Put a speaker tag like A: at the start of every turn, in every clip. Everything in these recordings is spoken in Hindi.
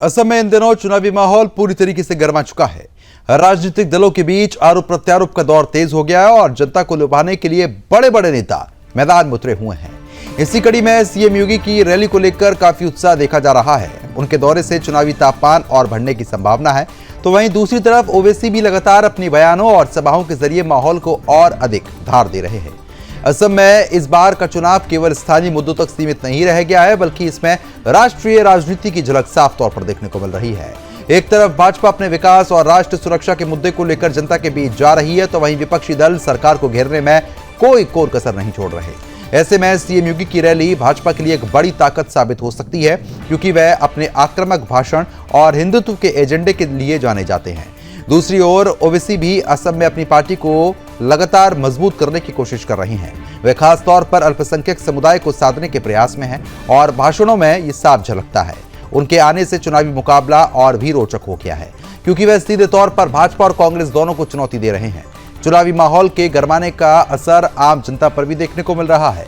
A: असम में इन दिनों चुनावी माहौल पूरी तरीके से गर्मा चुका है। राजनीतिक दलों के बीच आरोप प्रत्यारोप का दौर तेज हो गया है और जनता को लुभाने के लिए बड़े बड़े नेता मैदान में उतरे हुए हैं। इसी कड़ी में सीएम योगी की रैली को लेकर काफी उत्साह देखा जा रहा है। उनके दौरे से चुनावी तापमान और बढ़ने की संभावना है, तो वहीं दूसरी तरफ ओवैसी भी लगातार अपनी बयानों और सभाओं के जरिए माहौल को और अधिक धार दे रहे हैं। असम में इस बार का चुनाव केवल स्थानीय मुद्दों तक सीमित नहीं रह गया है, बल्कि इसमें राष्ट्रीय राजनीति की झलक साफ तौर पर देखने को मिल रही है। एक तरफ भाजपा अपने विकास और राष्ट्र सुरक्षा के मुद्दे को लेकर जनता के बीच जा रही है, तो वहीं विपक्षी दल सरकार को घेरने में कोई कोर कसर नहीं छोड़ रहे। ऐसे में सीएम योगी की रैली भाजपा के लिए एक बड़ी ताकत साबित हो सकती है, क्योंकि वह अपने आक्रामक भाषण और हिंदुत्व के एजेंडे के लिए जाने जाते हैं। दूसरी ओर ओवैसी भी असम में अपनी पार्टी को लगातार मजबूत करने की कोशिश कर रही हैं। वे खास तौर पर अल्पसंख्यक समुदाय को साधने के प्रयास में हैं और भाषणों में ये साफ झलकता है। उनके आने से चुनावी मुकाबला और भी रोचक हो गया है, क्योंकि वे सीधे तौर पर भाजपा और कांग्रेस दोनों को चुनौती दे रहे हैं। चुनावी माहौल के गरमाने का असर आम जनता पर भी देखने को मिल रहा है।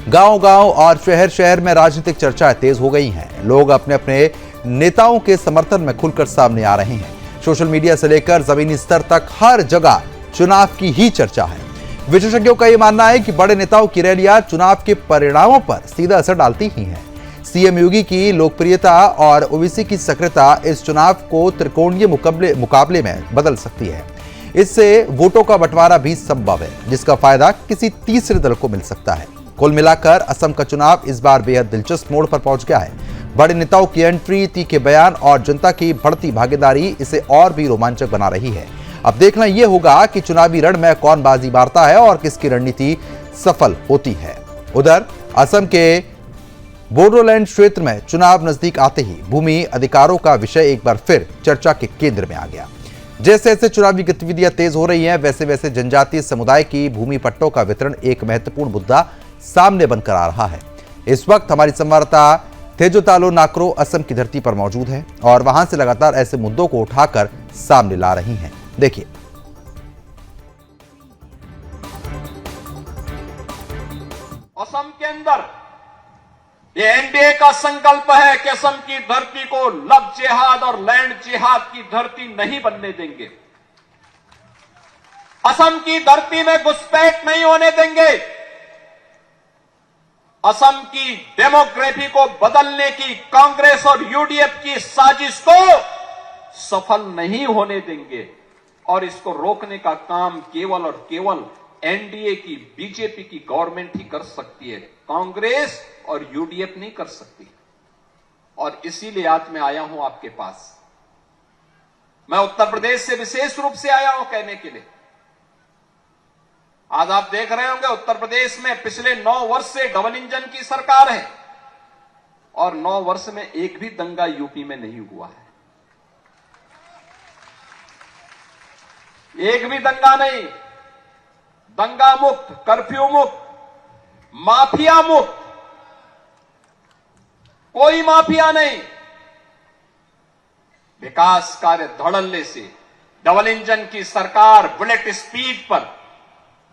A: गांव-गांव और शहर-शहर में राजनीतिक चर्चाएं तेज हो गई हैं। लोग अपने अपने नेताओं के समर्थन में खुलकर सामने आ रहे हैं। सोशल मीडिया से लेकर जमीनी स्तर तक हर जगह चुनाव की ही चर्चा है। विशेषज्ञों का यह मानना है कि बड़े नेताओं की रैलियां चुनाव के परिणामों पर सीधा असर डालती ही हैं। सीएम योगी की लोकप्रियता और ओवैसी की सक्रियता इस चुनाव को त्रिकोणीय मुकाबले में बदल सकती है। इससे वोटों का बंटवारा भी संभव है, जिसका फायदा किसी तीसरे दल को मिल सकता है। कुल मिलाकर असम का चुनाव इस बार बेहद दिलचस्प मोड़ पर पहुंच गया है। बड़े नेताओं की एंट्री, तीखे बयान और जनता की बढ़ती भागीदारी इसे और भी रोमांचक बना रही है। अब देखना यह होगा कि चुनावी रण में कौन बाजी मारता है और किसकी रणनीति सफल होती है। उधर असम के बोडोलैंड क्षेत्र में चुनाव नजदीक आते ही भूमि अधिकारों का विषय एक बार फिर चर्चा के केंद्र में आ गया। जैसे जैसे चुनावी गतिविधियां तेज हो रही हैं, वैसे वैसे जनजातीय समुदाय की भूमि पट्टों का वितरण एक महत्वपूर्ण मुद्दा सामने बनकर आ रहा है। इस वक्त हमारी संवाददाता तेजोतालो नाकरो असम की धरती पर मौजूद है और वहां से लगातार ऐसे मुद्दों को उठाकर सामने ला रही हैं। देखिए।
B: असम के अंदर ये एनडीए का संकल्प है कि असम की धरती को लव जिहाद और लैंड जिहाद की धरती नहीं बनने देंगे। असम की धरती में घुसपैठ नहीं होने देंगे। असम की डेमोग्राफी को बदलने की कांग्रेस और यूडीएफ की साजिश को सफल नहीं होने देंगे और इसको रोकने का काम केवल और केवल एनडीए की, बीजेपी की गवर्नमेंट ही कर सकती है। कांग्रेस और यूडीएफ नहीं कर सकती। और इसीलिए आज मैं आया हूं आपके पास। मैं उत्तर प्रदेश से विशेष रूप से आया हूं कहने के लिए। आज आप देख रहे होंगे उत्तर प्रदेश में पिछले 9 वर्ष से डबल इंजन की सरकार है और 9 वर्ष में एक भी दंगा यूपी में नहीं हुआ है। एक भी दंगा नहीं। दंगा मुक्त, कर्फ्यू मुक्त, माफिया मुक्त, कोई माफिया नहीं। विकास कार्य धड़ल्ले से डबल इंजन की सरकार बुलेट स्पीड पर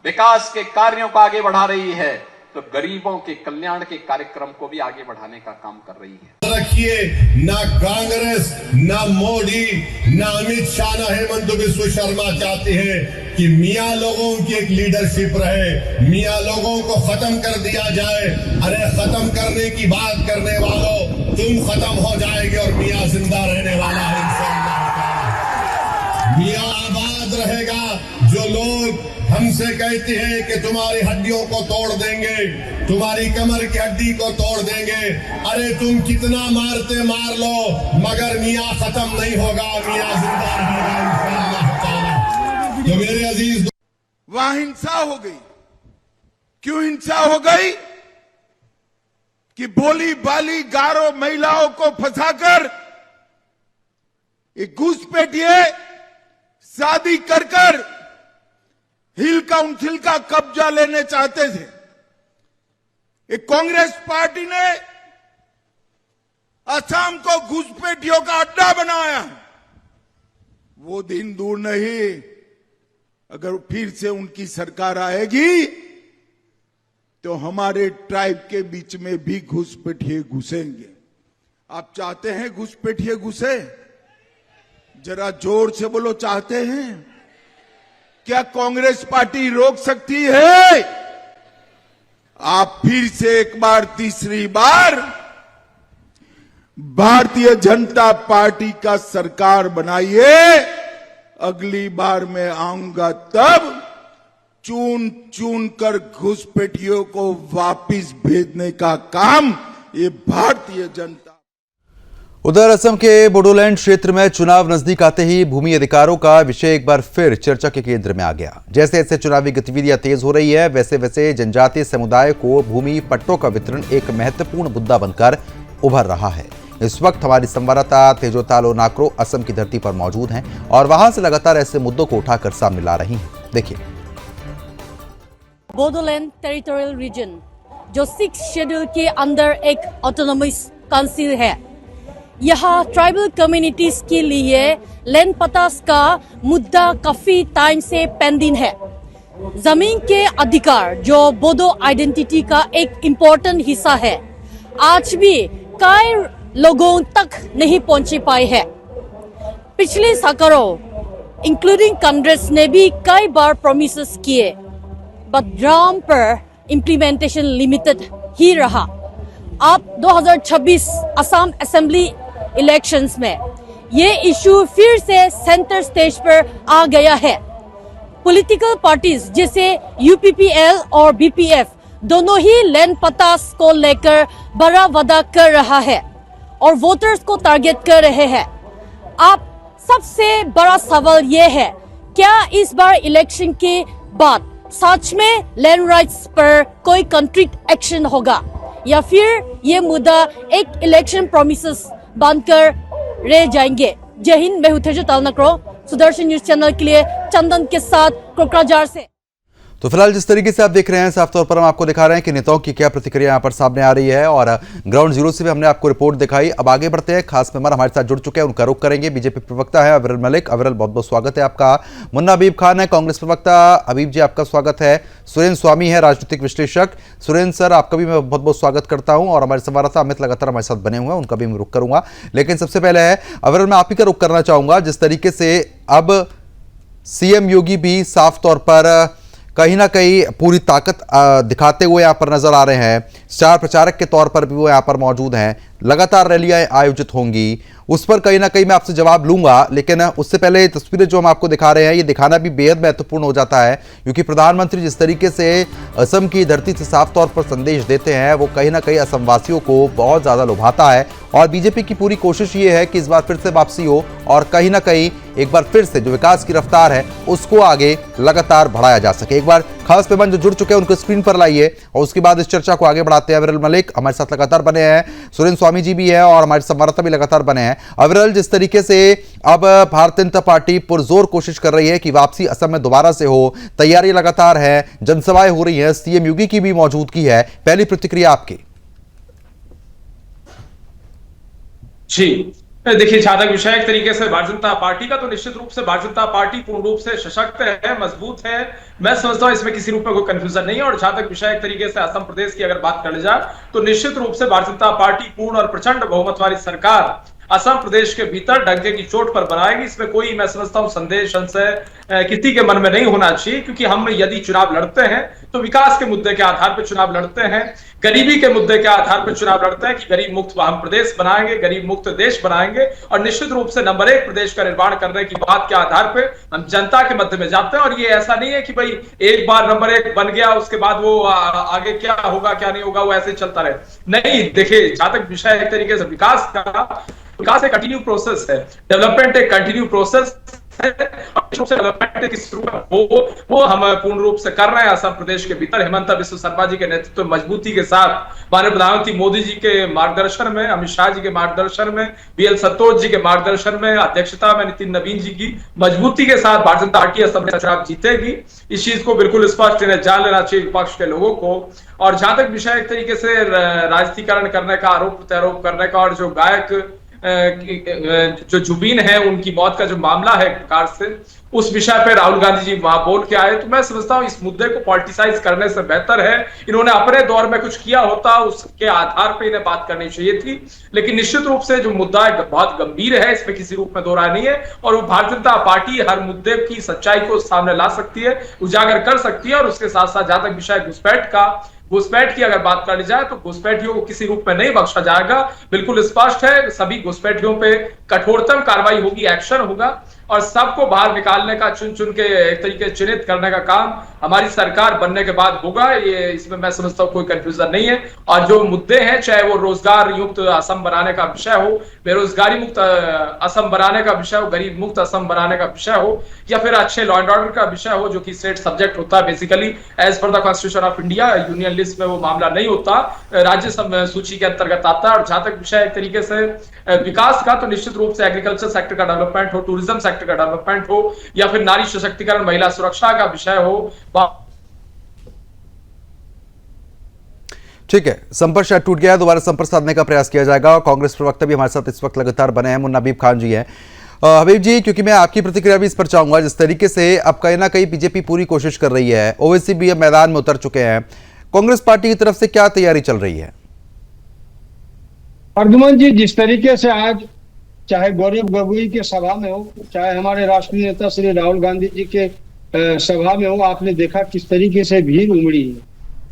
B: विकास के कार्यों को आगे बढ़ा रही है, तो गरीबों के कल्याण के कार्यक्रम को भी आगे बढ़ाने का काम कर रही है।
C: रखिए, ना कांग्रेस, ना मोदी, ना अमित शाह, ना हेमंत बिस्व शर्मा चाहते हैं कि मियां लोगों की एक लीडरशिप रहे, मियां लोगों को खत्म कर दिया जाए। अरे खत्म करने की बात करने वालों, तुम खत्म हो जाएगी और मियां जिंदा रहने वाला है इंशाअल्लाह। मियां आबाद रहेगा। जो लोग हमसे कहते हैं कि तुम्हारी हड्डियों को तोड़ देंगे, तुम्हारी कमर की हड्डी को तोड़ देंगे, अरे तुम कितना मारते मार लो, मगर मियां खत्म नहीं होगा, मियां जिंदा रहेगा इंशाअल्लाह ताला। तो मेरे अजीज,
D: वहां हिंसा हो गई। क्यों हिंसा हो गई? कि भोली बाली गारो महिलाओं को फंसाकर एक घुसपैठिए शादी कर हिल काउंसिल का कब्जा लेने चाहते थे। एक कांग्रेस पार्टी ने असम को घुसपैठियों का अड्डा बनाया। वो दिन दूर नहीं, अगर फिर से उनकी सरकार आएगी तो हमारे ट्राइब के बीच में भी घुसपैठिए घुसेंगे। आप चाहते हैं घुसपैठिए घुसे? जरा जोर से बोलो, चाहते हैं? क्या कांग्रेस पार्टी रोक सकती है? आप फिर से एक बार, तीसरी बार भारतीय जनता पार्टी का सरकार बनाइए। अगली बार मैं आऊंगा तब चुन चुन कर घुसपैठियों को वापिस भेजने का काम ये भारतीय जनता।
A: उधर असम के बोडोलैंड क्षेत्र में चुनाव नजदीक आते ही भूमि अधिकारों का विषय एक बार फिर चर्चा के केंद्र में आ गया। जैसे जैसे चुनावी गतिविधियां तेज हो रही है, वैसे वैसे जनजातीय समुदाय को भूमि पट्टों का वितरण एक महत्वपूर्ण मुद्दा बनकर उभर रहा है। इस वक्त हमारी संवाददाता तेजोतालो नाक्रो असम की धरती पर मौजूद हैं और वहां से लगातार ऐसे मुद्दों को उठाकर सामने ला रही हैं। देखिए।
E: बोडोलैंड टेरिटोरियल रीजन जो 6 शेड्यूल के अंदर एक ऑटोनॉमस काउंसिल है, यहाँ ट्राइबल कम्युनिटीज के लिए लैंड पट्टास का मुद्दा काफी टाइम से पेंडिंग है। जमीन के अधिकार जो बोडो आइडेंटिटी का एक इम्पोर्टेंट हिस्सा है, आज भी कई लोगों तक नहीं पहुंच पाए हैं। पिछले सरकारों इंक्लूडिंग कांग्रेस ने भी कई बार प्रॉमिसेस किए, बट ग्राउंड पर इम्प्लीमेंटेशन लिमिटेड ही रहा। अब 2026 असम असेंबली इलेक्शंस में ये इशू फिर से सेंटर स्टेज पर आ गया है। पॉलिटिकल पार्टीज जैसे यूपीपीएल और बीपीएफ दोनों ही लैंड पट्टास को लेकर बड़ा वादा कर रहा है और वोटर्स को टारगेट कर रहे हैं। अब सबसे बड़ा सवाल ये है, क्या इस बार इलेक्शन के बाद सच में लैंड राइट्स पर कोई कंक्रीट एक्शन होगा या फिर ये मुद्दा एक इलेक्शन प्रॉमिसेस बनकर रह जाएंगे? जय हिंद, मैं हूं तेजोतालो नाक्रो, सुदर्शन न्यूज चैनल के लिए चंदन के साथ कोकराझार से।
A: तो फिलहाल जिस तरीके से आप देख रहे हैं, साफ तौर पर हम आपको दिखा रहे हैं कि नेताओं की क्या प्रतिक्रिया यहां पर सामने आ रही है और ग्राउंड जीरो से भी हमने आपको रिपोर्ट दिखाई। अब आगे बढ़ते हैं, खास मेहमान हमारे साथ जुड़ चुके हैं, उनका रुख करेंगे। बीजेपी प्रवक्ता है अविरल मलिक। अविरल, बहुत बहुत स्वागत है आपका। मुन्ना हबीब खान है कांग्रेस प्रवक्ता। हबीब जी, आपका स्वागत है। सुरेंद्र स्वामी है राजनीतिक विश्लेषक। सुरेंद्र सर, आपका भी मैं बहुत बहुत स्वागत करता हूं और हमारे संवाददाता अमित लगातार हमारे साथ बने हुए हैं, उनका भी मैं रुख करूंगा। लेकिन सबसे पहले है अविरल, मैं आप ही का रुख करना चाहूंगा। जिस तरीके से अब सीएम योगी भी साफ तौर पर कहीं ना कहीं पूरी ताकत दिखाते हुए यहाँ पर नजर आ रहे हैं, स्टार प्रचारक के तौर पर भी वो यहाँ पर मौजूद हैं, लगातार रैलियां आयोजित होंगी, उस पर कहीं ना कहीं मैं आपसे जवाब लूंगा। लेकिन उससे पहले तस्वीरें जो हम आपको दिखा रहे हैं, ये दिखाना भी बेहद महत्वपूर्ण हो जाता है, क्योंकि प्रधानमंत्री जिस तरीके से असम की धरती से साफ तौर पर संदेश देते हैं, वो कहीं ना कहीं असम वासियों को बहुत ज्यादा लुभाता है। और बीजेपी की पूरी कोशिश ये है कि इस बार फिर से वापसी हो और कहीं ना कहीं एक बार फिर से जो विकास की रफ्तार है उसको आगे लगातार बढ़ाया जा सके। एक बार खास मेहमान जो जुड़ चुके हैं उनको स्क्रीन पर लाइए और उसके बाद इस चर्चा को आगे बढ़ाते हैं। अविरल मलिक हमारे साथ लगातार बने हैं, सुरेंद्र स्वामी जी भी है और हमारे संवाददाता भी लगातार बने हैं। अविरल, जिस तरीके से अब भारतीय जनता पार्टी पुरजोर कोशिश कर रही है कि वापसी असम में दोबारा से हो, तैयारी लगातार है, जनसभाएं हो रही है, सीएम योगी की भी मौजूदगी है, पहली प्रतिक्रिया आपकी?
F: जी देखिए, जहां तक विषय एक तरीके से भारतीय जनता पार्टी का, तो निश्चित रूप से भारतीय जनता पार्टी पूर्ण रूप से सशक्त है, मजबूत है। मैं समझता हूं इसमें किसी रूप में कोई कंफ्यूजन नहीं है। और जहां तक विषय एक तरीके से असम प्रदेश की अगर बात कर जाए तो निश्चित रूप से भारतीय जनता पार्टी पूर्ण और प्रचंड बहुमत वाली सरकार असम प्रदेश के भीतर डंके की चोट पर बनाएगी। इसमें कोई, मैं समझता हूं, संदेह संशय किसी के मन में नहीं होना चाहिए, क्योंकि हम यदि चुनाव लड़ते हैं तो विकास के मुद्दे के आधार पर चुनाव लड़ते हैं, गरीबी के मुद्दे के आधार पर चुनाव लड़ते हैं कि गरीब मुक्त हम प्रदेश बनाएंगे, गरीब मुक्त देश बनाएंगे। और निश्चित रूप से नंबर 1 प्रदेश का निर्माण करने की बात के आधार पर हम जनता के मध्य में जाते हैं। और ये ऐसा नहीं है कि भाई एक बार नंबर 1 बन गया उसके बाद वो आगे क्या होगा क्या नहीं होगा वो ऐसे चलता रहे। नहीं, देखिए, जहां तक विषय एक तरीके से विकास एक कंटिन्यू प्रोसेस है, डेवलपमेंट एक कंटिन्यू प्रोसेस है। डेवलपमेंट की शुरुआत वो हम पूर्ण रूप से कर रहे हैं असम प्रदेश के भीतर। हेमंत बिस्व शर्मा जी के नेतृत्व मजबूती के साथ, माननीय प्रधानमंत्री मोदी जी के मार्गदर्शन में, अमित शाह जी के मार्गदर्शन में, बीएल संतोष जी के मार्गदर्शन में, अध्यक्षता में नितिन नवीन जी की मजबूती के साथ भारतीय जनता पार्टी असम में चुनाव जीतेगी। इस चीज को बिल्कुल स्पष्ट इन्हें जान लेना चाहिए विपक्ष के लोगों को। और जहां तक विषय एक तरीके से राजनीतिकरण करने का, आरोप प्रत्यारोप करने का, और जो गायक जो जुबीन है उनकी मौत का जो मामला है कार से, उस विषय पे राहुल गांधी जी वहां बोल के आए। तो मैं समझता हूं इस मुद्दे को पॉलिटिसाइज करने से बेहतर है इन्होंने अपने दौर में कुछ किया होता, उसके आधार पे इन्हें बात करनी चाहिए थी। लेकिन निश्चित रूप से जो मुद्दा है बहुत गंभीर है, इसमें किसी रूप में दो राय नहीं है, और वो भारतीय जनता पार्टी हर मुद्दे की सच्चाई को सामने ला सकती है, उजागर कर सकती है। और उसके साथ साथ जहां तक विषय घुसपैठ की अगर बात कर ली जाए तो घुसपैठियों को किसी रूप में नहीं बख्शा जाएगा। बिल्कुल स्पष्ट है, सभी घुसपैठियों पे कठोरतम कार्रवाई होगी, एक्शन होगा, और सबको बाहर निकालने का, चुन चुन के एक तरीके से चिन्हित करने का काम हमारी सरकार बनने के बाद होगा। ये इसमें मैं समझता हूं कोई कंफ्यूजन नहीं है। और जो मुद्दे हैं, चाहे वो रोजगार युक्त असम बनाने का विषय हो, बेरोजगारी मुक्त असम बनाने का विषय हो, गरीब मुक्त असम बनाने का विषय हो, या फिर अच्छे लॉ एंड ऑर्डर का विषय हो, जो कि स्टेट सब्जेक्ट होता है basically as per the constitution of India, union list में वो मामला नहीं होता, राज्य सूची के अंतर्गत आता है। और जहां तक विषय एक तरीके से विकास का, तो निश्चित रूप से एग्रीकल्चर सेक्टर का डेवलपमेंट हो, टूरिज्म सेक्टर का डेवलपमेंट हो, या फिर नारी सशक्तिकरण, महिला सुरक्षा का विषय हो।
A: ठीक है, संपर्क शायद टूट गया है, दोबारा संपर्क साधने का प्रयास किया जाएगा। और कांग्रेस प्रवक्ता भी हमारे साथ इस वक्त लगातार बने हैं, मुन्ना हबीब खान जी हैं। हबीब जी, क्योंकि मैं आपकी प्रतिक्रिया भी इस पर चाहूंगा, जिस तरीके से अब कहीं ना कहीं बीजेपी पूरी कोशिश कर रही है, ओवैसी भी अब मैदान में उतर चुके हैं, कांग्रेस पार्टी की तरफ से क्या तैयारी चल रही है?
G: अर्जुमन जी, जिस तरीके से आज चाहे गौरव गोगोई के सभा में हो, चाहे हमारे राष्ट्रीय नेता श्री राहुल गांधी जी के सभा में हो, आपने देखा किस तरीके से भीड़ उमड़ी है।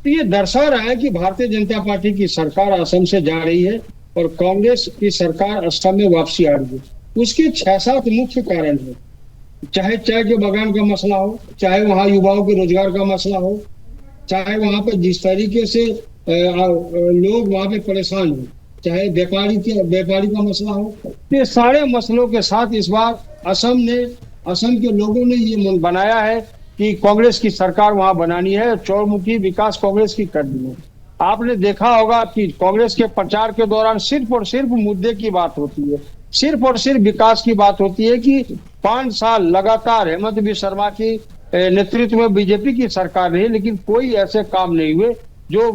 G: तो ये दर्शा रहा है कि भारतीय जनता पार्टी की सरकार असम से जा रही है और कांग्रेस की सरकार असम में वापसी आ रही है। उसके 6-7 मुख्य कारण है। चाहे चाय के बागान का मसला हो, चाहे वहाँ युवाओं के रोजगार का मसला हो, चाहे वहाँ पे जिस तरीके से लोग वहाँ पे परेशान हो, चाहे व्यापारी का मसला हो, ये सारे मसलों के साथ इस बार असम के लोगों ने ये मन बनाया है कि कांग्रेस की सरकार वहां बनानी है, चौमुखी विकास कांग्रेस की करनी है। आपने देखा होगा कि कांग्रेस के प्रचार के दौरान सिर्फ और सिर्फ मुद्दे की बात होती है, सिर्फ और सिर्फ विकास की बात होती है कि 5 साल लगातार हेमंत बिस्वा शर्मा की नेतृत्व में बीजेपी की सरकार रही, लेकिन कोई ऐसे काम नहीं हुए जो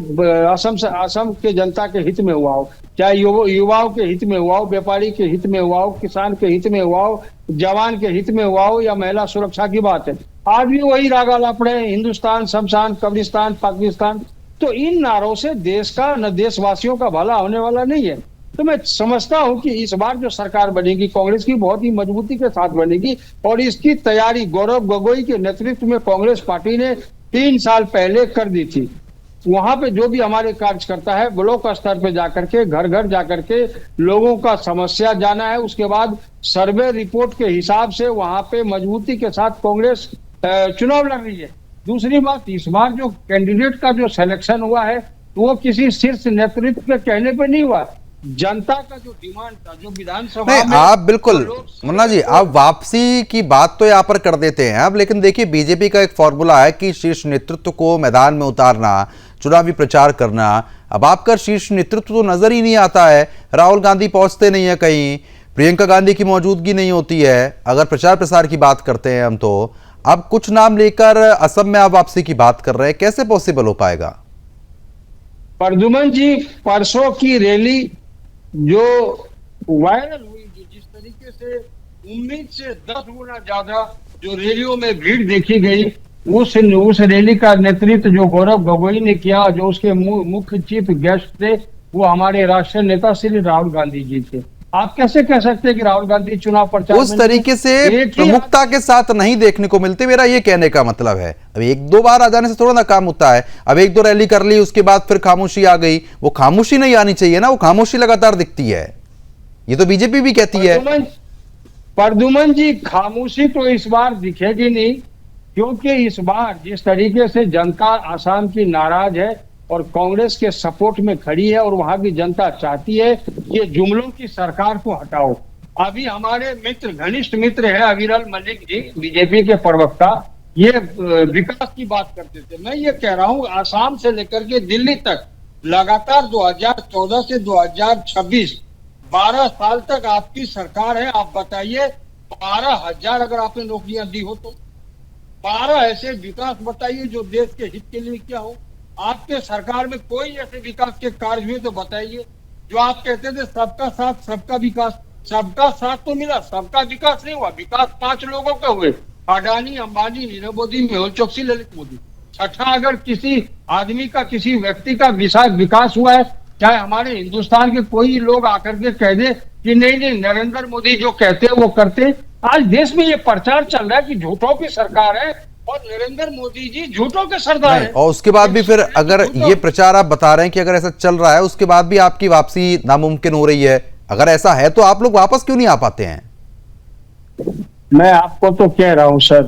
G: असम के जनता के हित में हुआ हो, चाहे युवाओं के हित में हुआ हो, व्यापारी के हित में हुआ हो, किसान के हित में हुआ हो, जवान के हित में हुआ हो, या महिला सुरक्षा की बात है। आज भी वही रागा लपड़े, हिंदुस्तान शमशान, कब्रिस्तान, पाकिस्तान। तो इन नारों से देश का न देशवासियों का भला होने वाला नहीं है। तो मैं समझता हूं कि इस बार जो सरकार बनेगी कांग्रेस की बहुत ही मजबूती के साथ बनेगी, और इसकी तैयारी गौरव गोगोई के नेतृत्व में कांग्रेस पार्टी ने 3 साल पहले कर दी थी। वहां पे जो भी हमारे कार्यकर्ता है, ब्लॉक स्तर पे जाकर के, घर घर जाकर के लोगों का समस्या जाना है, उसके बाद सर्वे रिपोर्ट के हिसाब से वहां पे मजबूती के साथ कांग्रेस चुनाव लड़ रही है। दूसरी बात, इस बार जो कैंडिडेट का जो सिलेक्शन हुआ है वो किसी शीर्ष नेतृत्व के कहने पे नहीं हुआ, जनता का जो डिमांड था, जो विधानसभा में
A: आप बिल्कुल मुन्ना जी, आप वापसी की बात तो यहाँ पर कर देते हैं अब, लेकिन देखिए बीजेपी का एक फॉर्मूला है कि शीर्ष नेतृत्व को मैदान में उतारना, चुनावी प्रचार करना। अब आपका शीर्ष नेतृत्व तो नजर ही नहीं आता है, राहुल गांधी पहुंचते नहीं है कहीं, प्रियंका गांधी की मौजूदगी नहीं होती है। अगर प्रचार प्रसार की बात करते हैं हम, तो अब कुछ नाम लेकर असम में आप वापसी की बात कर रहे हैं, कैसे पॉसिबल हो पाएगा?
G: प्रद्युमन जी, परसों की रैली जो वायरल हुई, जो जिस तरीके से उम्मीद से 10 गुना ज्यादा जो रैलियों में भीड़ देखी गई, उस रैली का नेतृत्व जो गौरव गोगोई ने किया, जो उसके मुख्य चीफ गेस्ट थे वो हमारे राष्ट्रीय नेता श्री राहुल गांधी जी थे। आप कैसे कह सकते हैं कि राहुल गांधी चुनाव प्रचार
A: उस तरीके से प्रमुखता के साथ नहीं देखने को मिलते, मेरा ये कहने का मतलब है। अब 1-2 बार आ जाने से थोड़ा ना काम होता है। अब 1-2 रैली कर ली, उसके बाद फिर खामोशी आ गई, वो खामोशी नहीं आनी चाहिए ना, वो खामोशी लगातार दिखती है, ये तो बीजेपी भी कहती है।
G: प्रद्युमन जी, खामोशी तो इस बार दिखेगी नहीं, क्योंकि इस बार जिस तरीके से जनता आसाम की नाराज है और कांग्रेस के सपोर्ट में खड़ी है, और वहां की जनता चाहती है कि जुमलों की सरकार को हटाओ। अभी हमारे मित्र, घनिष्ठ मित्र है अविरल मलिक जी, बीजेपी के प्रवक्ता, ये विकास की बात करते थे। मैं ये कह रहा हूँ, आसाम से लेकर के दिल्ली तक लगातार 2014 से 2026 12 साल तक आपकी सरकार है। आप बताइए, 12,000 अगर आपने नौकरियां दी हो तो 12 ऐसे विकास बताइए जो देश के हित के लिए क्या हो। आपके सरकार में कोई ऐसे विकास के कार्य हुए तो बताइए। जो आप कहते थे सबका साथ सबका विकास, सबका साथ तो मिला, सबका विकास नहीं हुआ। विकास 5 लोगों के हुए, अडानी, अंबानी, नीरव मोदी, मेहुल चोकसी, ललित मोदी। छठा अगर किसी आदमी का, किसी व्यक्ति का विकास हुआ है, चाहे हमारे हिंदुस्तान के कोई लोग आकर के कह दे कि नहीं नहीं नरेंद्र मोदी जो कहते हैं वो करते। आज देश में ये प्रचार चल रहा है कि झूठों की सरकार है और नरेंद्र मोदी जी झूठों के सरदार है।
A: और उसके बाद भी फिर अगर ये प्रचार आप बता रहे हैं कि अगर ऐसा चल रहा है, उसके बाद भी आपकी वापसी नामुमकिन हो रही है, अगर ऐसा है तो आप लोग वापस क्यों नहीं आ पाते हैं?
G: मैं आपको तो कह रहा हूं सर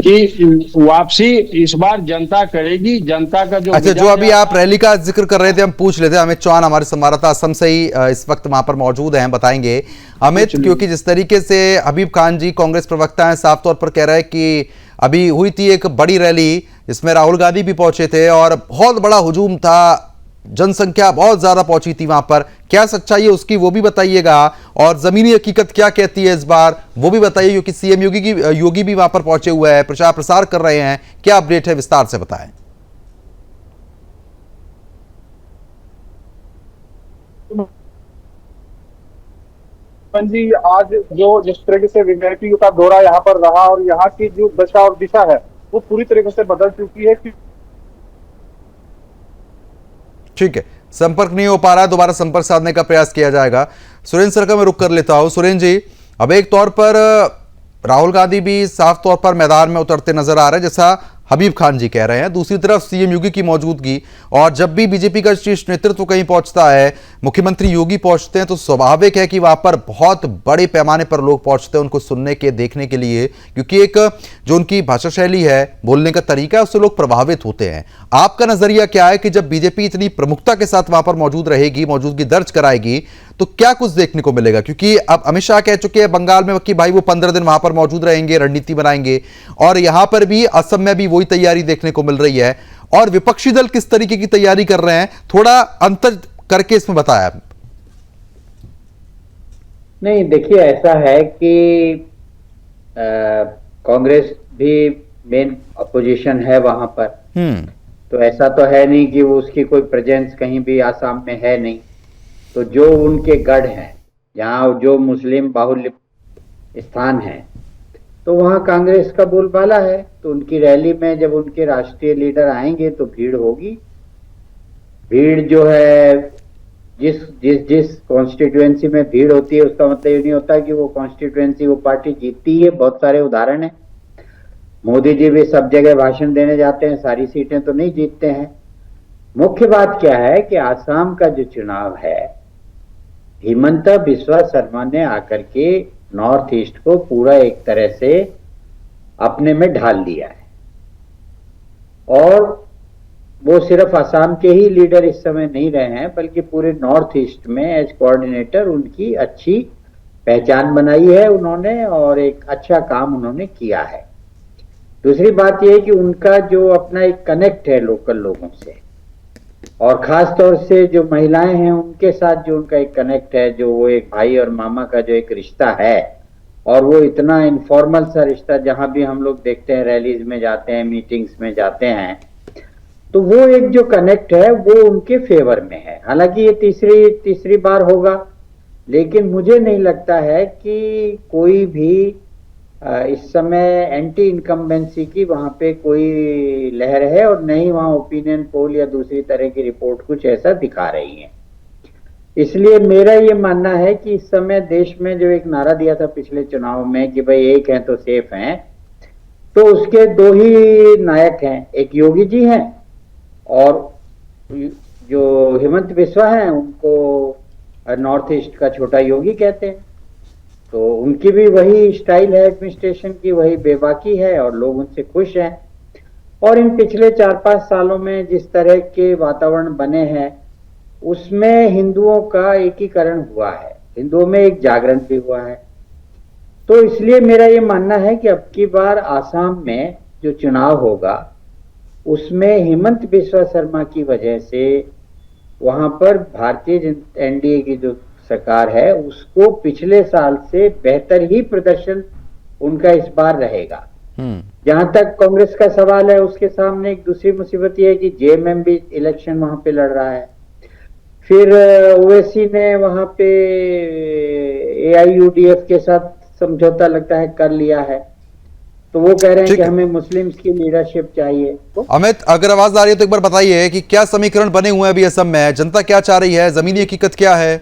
G: कि वापसी इस बार जनता करेगी। जनता का जो
A: अच्छा, जो अभी आप रैली का जिक्र कर रहे थे, हम पूछ लेते हैं। अमित चौहान हमारे संवाददाता असम से ही इस वक्त वहां पर मौजूद हैं, बताएंगे। अमित, क्योंकि जिस तरीके से हबीब खान जी कांग्रेस प्रवक्ता हैं, साफ तौर पर कह रहे हैं कि अभी हुई थी एक बड़ी रैली, इसमें राहुल गांधी भी पहुंचे थे और बहुत बड़ा हुजूम था, जनसंख्या बहुत ज्यादा पहुंची थी वहां पर। क्या सच्चाई है उसकी वो भी बताइएगा, और जमीनी हकीकत क्या कहती है इस बार वो भी बताइए, क्योंकि सीएम योगी भी वहां पर पहुंचे हुए हैं, प्रचार प्रसार कर रहे हैं। क्या अपडेट है, विस्तार से बताएं।
H: जी, आज जो जिस तरीके से वीवीआईपी का दौरा यहाँ पर रहा और यहाँ की जो दशा और दिशा है वो पूरी तरीके से बदल चुकी है।
A: ठीक है, संपर्क नहीं हो पा रहा है, दोबारा संपर्क साधने का प्रयास किया जाएगा। सुरेंद्र सर का मैं रुक कर लेता हूं। सुरेंद्र जी, अब एक तौर पर राहुल गांधी भी साफ तौर पर मैदान में उतरते नजर आ रहे हैं, जैसा हबीब खान जी कह रहे हैं। दूसरी तरफ सीएम योगी की मौजूदगी, और जब भी बीजेपी का शीर्ष नेतृत्व कहीं पहुंचता है, मुख्यमंत्री योगी पहुंचते हैं, तो स्वाभाविक है कि वहां पर बहुत बड़े पैमाने पर लोग पहुंचते हैं उनको सुनने के, देखने के लिए, क्योंकि एक जो उनकी भाषा शैली है, बोलने का तरीका है, उससे लोग प्रभावित होते हैं। आपका नजरिया क्या है कि जब बीजेपी इतनी प्रमुखता के साथ वहां पर मौजूद रहेगी, मौजूदगी दर्ज कराएगी, तो क्या कुछ देखने को मिलेगा? क्योंकि अब अमित शाह कह चुके हैं बंगाल में कि भाई वो 15 दिन वहां पर मौजूद रहेंगे, रणनीति बनाएंगे, और यहां पर भी असम में भी वही तैयारी देखने को मिल रही है। और विपक्षी दल किस तरीके की तैयारी कर रहे हैं, थोड़ा अंतर करके इसमें बताया।
I: नहीं, देखिए, ऐसा है कि कांग्रेस भी मेन अपोजिशन है वहां पर, तो ऐसा तो है नहीं कि वो उसकी कोई प्रेजेंस कहीं भी आसाम में है नहीं। तो जो उनके गढ़ हैं, जहाँ जो मुस्लिम बाहुल्य स्थान है, तो वहाँ कांग्रेस का बोलबाला है। तो उनकी रैली में जब उनके राष्ट्रीय लीडर आएंगे तो भीड़ होगी। भीड़ जो है, जिस कॉन्स्टिट्यूएंसी में भीड़ होती है, उसका मतलब ये नहीं होता कि वो कॉन्स्टिट्यूएंसी, वो पार्टी जीतती है। बहुत सारे उदाहरण हैं। मोदी जी भी सब जगह भाषण देने जाते हैं, सारी सीटें तो नहीं जीतते हैं। मुख्य बात क्या है कि आसाम का जो चुनाव है, हिमंता बिस्वा शर्मा ने आकर के नॉर्थ ईस्ट को पूरा एक तरह से अपने में ढाल लिया है, और वो सिर्फ असम के ही लीडर इस समय नहीं रहे हैं, बल्कि पूरे नॉर्थ ईस्ट में एज कोऑर्डिनेटर उनकी अच्छी पहचान बनाई है उन्होंने, और एक अच्छा काम उन्होंने किया है। दूसरी बात यह है कि उनका जो अपना एक कनेक्ट है लोकल लोगों से, और खास तौर से जो महिलाएं हैं उनके साथ जो उनका एक कनेक्ट है, जो वो एक भाई और मामा का जो एक रिश्ता है, और वो इतना इनफॉर्मल सा रिश्ता, जहां भी हम लोग देखते हैं, रैलीज में जाते हैं, मीटिंग्स में जाते हैं, तो वो एक जो कनेक्ट है वो उनके फेवर में है। हालांकि ये तीसरी बार होगा, लेकिन मुझे नहीं लगता है कि कोई भी इस समय एंटी इनकम्बेंसी की वहां पे कोई लहर है, और नहीं वहां ओपिनियन पोल या दूसरी तरह की रिपोर्ट कुछ ऐसा दिखा रही है। इसलिए मेरा ये मानना है कि इस समय देश में जो एक नारा दिया था पिछले चुनाव में कि भाई एक हैं तो सेफ हैं, तो उसके दो ही नायक हैं, एक योगी जी हैं और जो हिमंत बिस्वा हैं, उनको नॉर्थ ईस्ट का छोटा योगी कहते हैं। तो उनकी भी वही स्टाइल है एडमिनिस्ट्रेशन की, वही बेबाकी है, और लोग उनसे खुश हैं। और इन पिछले 4-5 सालों में जिस तरह के वातावरण बने हैं, उसमें हिंदुओं का एकीकरण हुआ है, हिंदुओं में एक जागरण भी हुआ है। तो इसलिए मेरा ये मानना है कि अब की बार आसाम में जो चुनाव होगा, उसमें हिमंत बिस्वा शर्मा की वजह से वहां पर भारतीय एनडीए की जो सरकार है, उसको पिछले साल से बेहतर ही प्रदर्शन उनका इस बार रहेगा। जहां तक कांग्रेस का सवाल है, उसके सामने एक दूसरी मुसीबत यह है कि जेएमएम भी इलेक्शन वहां पे लड़ रहा है। फिर ओवैसी ने वहां पे AIUDF के साथ समझौता लगता है कर लिया है, तो वो कह रहे हैं
A: ठीक
I: कि
A: है।
I: हमें मुस्लिम्स की लीडरशिप चाहिए। तो
A: अमित, अगर आवाज आ रही है तो एक बार बताइए कि क्या समीकरण बने हुए हैं अभी असम में, जनता क्या चाह रही है, जमीनी हकीकत क्या है?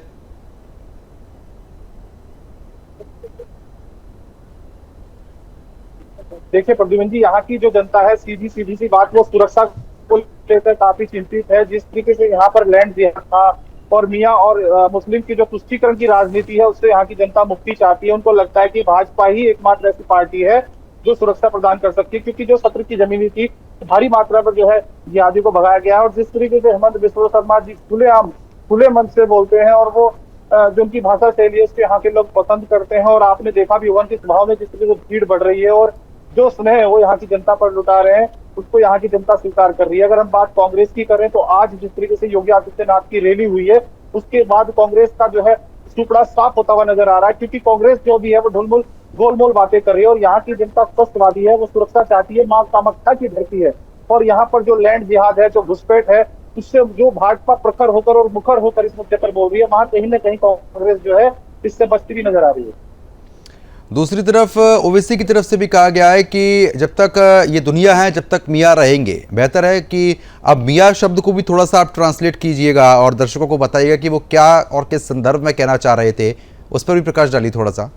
H: देखिए प्रद्युमन जी, यहाँ की जो जनता है, सीधी सीधी सी बात, वो सुरक्षा को लेकर काफी चिंतित है। जिस तरीके से यहाँ पर लैंड जिहाद था और मियाँ और मुस्लिम की जो तुष्टीकरण की राजनीति है, उससे यहाँ की जनता मुक्ति चाहती है। उनको लगता है कि भाजपा ही एकमात्र ऐसी पार्टी है जो सुरक्षा प्रदान कर सकती है, क्योंकि जो सत्र की जमीनी थी, भारी मात्रा पर जो है जिहादी को भगाया गया है। और जिस तरीके से हेमंत बिस्वा शर्मा जी खुले मन से बोलते हैं, और वो जो उनकी भाषा शैली है, उसको यहाँ के लोग पसंद करते हैं। और आपने देखा भी उनकी सभाओं में जिस तरीके से भीड़ बढ़ रही है और जो स्नेह है वो यहाँ की जनता पर लुटा रहे हैं, उसको यहाँ की जनता स्वीकार कर रही है। अगर हम बात कांग्रेस की करें, तो आज जिस तरीके से योगी आदित्यनाथ की रैली हुई है, उसके बाद कांग्रेस का जो है सुपड़ा साफ होता हुआ नजर आ रहा है, क्योंकि कांग्रेस जो भी है वो ढुलमुल गोलमोल बातें कर रही है। और यहाँ की जनता स्पष्टवादी है, वो सुरक्षा चाहती है, मां कामाख्या की धरती है। और यहाँ पर जो लैंड जिहाद है, जो घुसपैठ है, उससे जो भाजपा प्रखर होकर और मुखर होकर इस मुद्दे पर बोल रही है, वहां कहीं ना कहीं कांग्रेस जो है इससे बचती हुई नजर आ रही है।
A: दूसरी तरफ ओवैसी की तरफ से भी कहा गया है कि जब तक ये दुनिया है, जब तक मियाँ रहेंगे। बेहतर है कि अब मियाँ शब्द को भी थोड़ा सा आप ट्रांसलेट कीजिएगा और दर्शकों को बताइएगा कि वो क्या और किस संदर्भ में कहना चाह रहे थे, उस पर भी प्रकाश डालिए थोड़ा सा।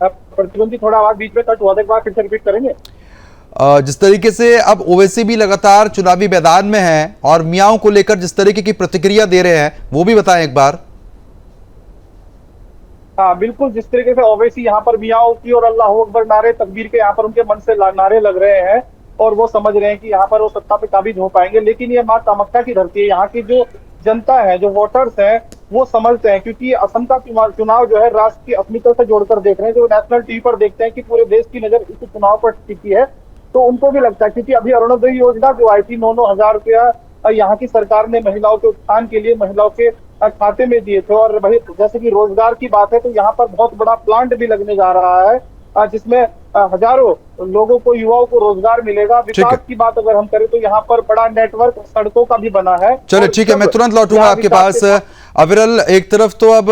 H: प्रतिबंध जी, थोड़ा आवाज बीच में कट हुआ था, एक बार फिर से रिपीट करेंगे?
A: जिस तरीके से अब ओवैसी भी लगातार चुनावी मैदान में है और मियाँओं को लेकर जिस तरीके की प्रतिक्रिया दे रहे हैं, वो भी बताएं एक बार।
H: हाँ बिल्कुल, जिस तरीके से ओवैसी यहाँ पर मियाँ की और अल्लाह अकबर नारे तकबीर के यहाँ पर उनके मन से नारे लग रहे हैं, और वो समझ रहे हैं कि यहाँ पर वो सत्ता पे काबिज हो पाएंगे। लेकिन ये मां कामाख्या की धरती है, यहाँ की जो जनता है, जो वोटर्स हैं, वो समझते हैं, क्योंकि असम का चुनाव जो है राष्ट्र की अस्मिता से जोड़कर देख रहे हैं। जो नेशनल टीवी पर देखते हैं कि पूरे देश की नजर इस चुनाव पर टिकी है, तो उनको भी लगता है, क्योंकि अभी अरुणोदय योजना जो आई थी, 9-9 हजार रुपया यहाँ की सरकार ने महिलाओं के उत्थान के लिए महिलाओं के खाते में दिए थे। और वही जैसे कि रोजगार की बात है, तो यहाँ पर बहुत बड़ा प्लांट भी लगने जा रहा है, जिसमें हजारों लोगों को, युवाओं को रोजगार मिलेगा। विकास की बात अगर हम करें, तो यहाँ पर बड़ा नेटवर्क सड़कों का भी बना है।
A: चलिए ठीक है, मैं तुरंत लौटूंगा आपके पास। अविरल, एक तरफ तो अब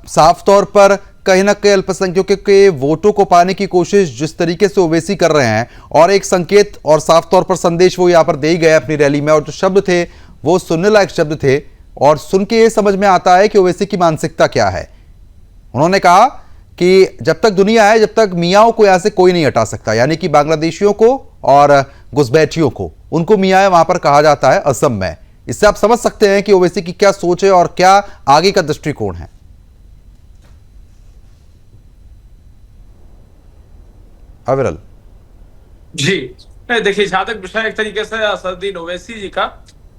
A: साफ तौर पर कहीं ना कहीं अल्पसंख्यकों के वोटों को पाने की कोशिश जिस तरीके से ओवैसी कर रहे हैं, और एक संकेत और साफ तौर पर संदेश वो यहाँ पर दे ही गए अपनी रैली में, और जो शब्द थे वो सुनने लायक शब्द थे, और सुन के ये समझ में आता है कि ओवैसी की मानसिकता क्या है। उन्होंने कहा कि जब तक दुनिया है, जब तक मियाँओं को यहां से कोई नहीं हटा सकता, यानी कि बांग्लादेशियों को और घुसपैठियों को, उनको मियाँ वहां पर कहा जाता है असम में। इससे आप समझ सकते हैं कि ओवैसी की क्या सोच है और क्या आगे का दृष्टिकोण है। अविरल
F: जी, देखिए, जहां तक विषय एक तरीके से असदुद्दीन ओवैसी जी का,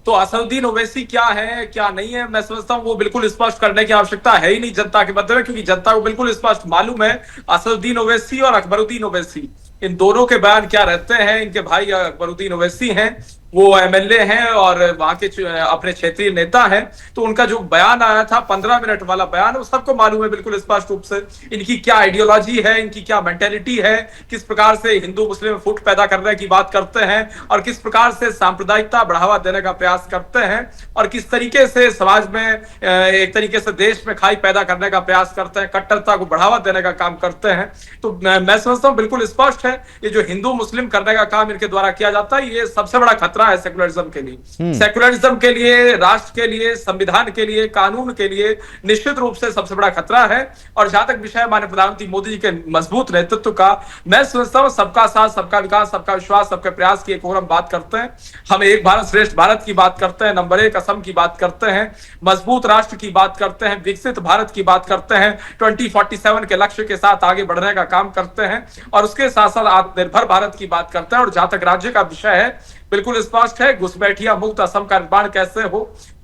F: तो असदुद्दीन ओवैसी क्या है क्या नहीं है, मैं समझता हूँ वो बिल्कुल स्पष्ट करने की आवश्यकता है ही नहीं जनता के मध्य में, क्योंकि जनता को बिल्कुल स्पष्ट मालूम है असदुद्दीन ओवैसी और अकबरुद्दीन ओवैसी, इन दोनों के बयान क्या रहते हैं। इनके भाई अकबरुद्दीन ओवैसी हैं, वो MLA हैं और वहां के अपने क्षेत्रीय नेता हैं, तो उनका जो बयान आया था 15 मिनट वाला बयान, वो सबको मालूम है बिल्कुल स्पष्ट रूप से इनकी क्या आइडियोलॉजी है, इनकी क्या मेंटेलिटी है, किस प्रकार से हिंदू मुस्लिम फुट पैदा करने की बात करते हैं, और किस प्रकार से सांप्रदायिकता बढ़ावा देने का प्रयास करते हैं, और किस तरीके से समाज में एक तरीके से देश में खाई पैदा करने का प्रयास करते हैं, कट्टरता को बढ़ावा देने का काम करते हैं। तो मैं समझता हूँ बिल्कुल स्पष्ट है, ये जो हिंदू मुस्लिम करने का काम इनके द्वारा किया जाता है, ये सबसे बड़ा खतरा है सेकुलरिज्म के लिए, सेकुलरिज्म के लिए, राष्ट्र के लिए, संविधान के लिए, कानून के लिए निश्चित रूप से सबसे बड़ा खतरा है। और जहां तक विषय माननीय प्रधानमंत्री मोदी जी के मजबूत नेतृत्व का, मैं समझता हूं सबका साथ, सबका विकास, सबका विश्वास, सबके प्रयास की एक और हम बात करते हैं। हम एक भारत श्रेष्ठ भारत की बात करते हैं, नंबर 1 असम की बात करते हैं, मजबूत राष्ट्र की बात करते हैं, विकसित भारत की बात करते हैं, 2047 के लक्ष्य के साथ आगे बढ़ने का काम करते हैं, और उसके साथ साथ आत्मनिर्भर भारत की बात करते हैं। और जहां तक राज्य का विषय है, बिल्कुल स्पष्ट है, घुसपैठिया मुक्त असम का निर्माण कैसे हो,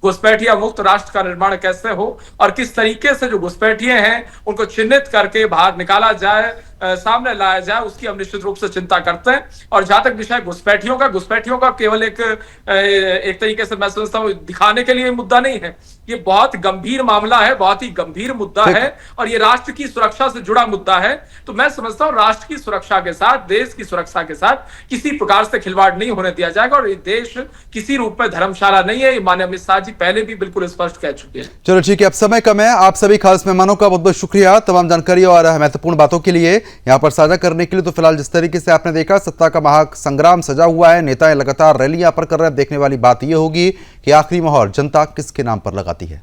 F: घुसपैठिया मुक्त राष्ट्र का निर्माण कैसे हो और किस तरीके से जो घुसपैठिए हैं उनको चिन्हित करके बाहर निकाला जाए, सामने लाया जाए, उसकी हम निश्चित रूप से चिंता करते हैं। और जहां तक विषय घुसपैठियों का केवल एक तरीके से मैं समझता हूं दिखाने के लिए मुद्दा नहीं है, ये बहुत गंभीर मामला है, बहुत ही गंभीर मुद्दा है और ये राष्ट्र की सुरक्षा से जुड़ा मुद्दा है। तो मैं समझता हूं राष्ट्र की सुरक्षा के साथ, देश की सुरक्षा के साथ किसी प्रकार से खिलवाड़ नहीं होने दिया जाएगा और ये देश किसी रूप में धर्मशाला नहीं है, ये माननीय अमित शाह जी पहले भी बिल्कुल स्पष्ट कह चुके हैं।
A: चलो ठीक है, अब समय कम है। आप सभी खास मेहमानों का बहुत बहुत शुक्रिया तमाम जानकारी और महत्वपूर्ण बातों के लिए यहां पर साझा करने के लिए। तो फिलहाल जिस तरीके से आपने देखा सत्ता का महासंग्राम सजा हुआ है, नेताएं लगातार रैलियां पर कर रहे हैं। देखने वाली बात यह होगी कि आखिरी मोहर जनता किसके नाम पर लगाती है।